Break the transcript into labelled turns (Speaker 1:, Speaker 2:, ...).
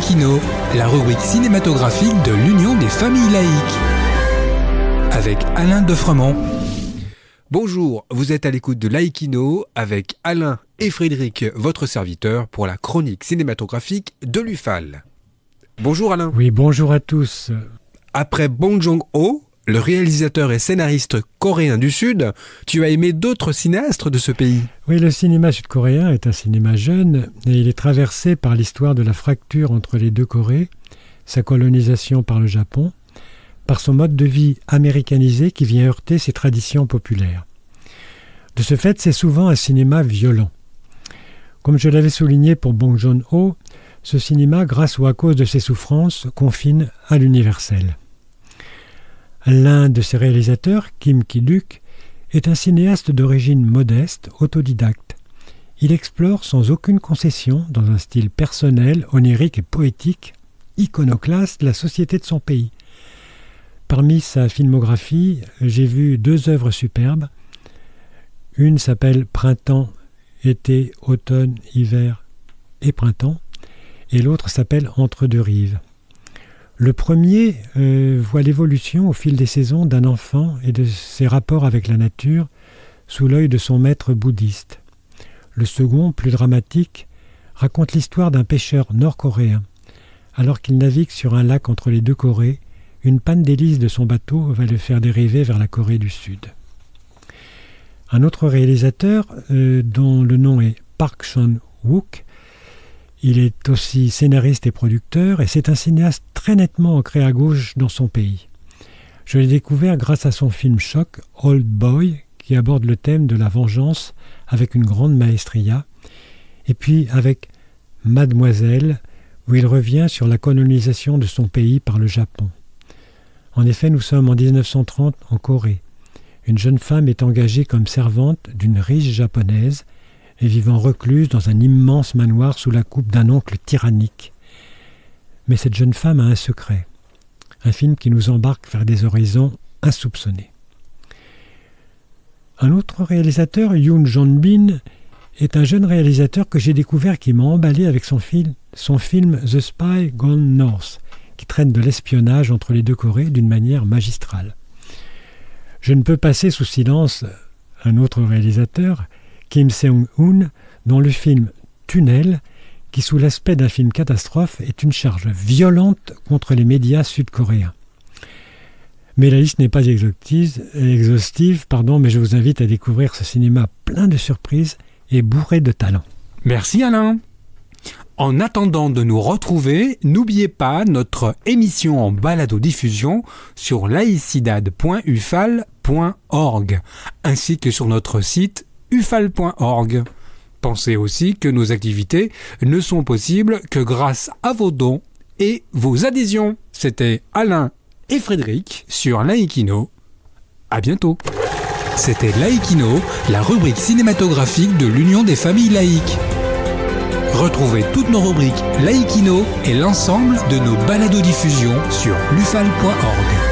Speaker 1: Laïkino, la rubrique cinématographique de l'Union des familles laïques. Avec Alain Defremont. Bonjour, vous êtes à l'écoute de Laïkino avec Alain et Frédéric, votre serviteur, pour la chronique cinématographique de l'UFAL. Bonjour Alain.
Speaker 2: Oui, bonjour à tous.
Speaker 1: Après Bong Joon-ho, le réalisateur et scénariste coréen du Sud, tu as aimé d'autres cinéastes de ce pays.
Speaker 2: Oui, le cinéma sud-coréen est un cinéma jeune et il est traversé par l'histoire de la fracture entre les deux Corées, sa colonisation par le Japon, par son mode de vie américanisé qui vient heurter ses traditions populaires. De ce fait, c'est souvent un cinéma violent. Comme je l'avais souligné pour Bong Joon-ho, ce cinéma, grâce ou à cause de ses souffrances, confine à l'universel. L'un de ses réalisateurs, Kim Ki-duk, est un cinéaste d'origine modeste, autodidacte. Il explore sans aucune concession, dans un style personnel, onirique et poétique, iconoclaste, la société de son pays. Parmi sa filmographie, j'ai vu 2 œuvres superbes. Une s'appelle Printemps, été, automne, hiver et printemps, et l'autre s'appelle Entre deux rives. Le premier voit l'évolution au fil des saisons d'un enfant et de ses rapports avec la nature sous l'œil de son maître bouddhiste. Le second, plus dramatique, raconte l'histoire d'un pêcheur nord-coréen. Alors qu'il navigue sur un lac entre les deux Corées, une panne d'hélice de son bateau va le faire dériver vers la Corée du Sud. Un autre réalisateur, dont le nom est Park Chan-wook, il est aussi scénariste et producteur, et c'est un cinéaste très nettement ancré à gauche dans son pays. Je l'ai découvert grâce à son film choc Old Boy, qui aborde le thème de la vengeance avec une grande maestria, et puis avec Mademoiselle, où il revient sur la colonisation de son pays par le Japon. En effet, nous sommes en 1930 en Corée. Une jeune femme est engagée comme servante d'une riche japonaise, et vivant recluse dans un immense manoir sous la coupe d'un oncle tyrannique. Mais cette jeune femme a un secret. Un film qui nous embarque vers des horizons insoupçonnés. Un autre réalisateur, Yoon Jong-bin, est un jeune réalisateur que j'ai découvert qui m'a emballé avec son film The Spy Gone North, qui traîne de l'espionnage entre les deux Corées d'une manière magistrale. Je ne peux passer sous silence un autre réalisateur, Kim Seung-hoon, dont le film Tunnel, qui sous l'aspect d'un film catastrophe est une charge violente contre les médias sud-coréens. Mais la liste n'est pas exhaustive, mais je vous invite à découvrir ce cinéma plein de surprises et bourré de talent.
Speaker 1: Merci Alain. En attendant de nous retrouver, n'oubliez pas notre émission en balado-diffusion sur laicidad.ufal.org ainsi que sur notre site ufal.org. Pensez aussi que nos activités ne sont possibles que grâce à vos dons et vos adhésions. C'était Alain et Frédéric sur Laïkino. À bientôt. C'était Laïkino, la rubrique cinématographique de l'Union des familles laïques. Retrouvez toutes nos rubriques Laïkino et l'ensemble de nos balados-diffusions sur lufal.org.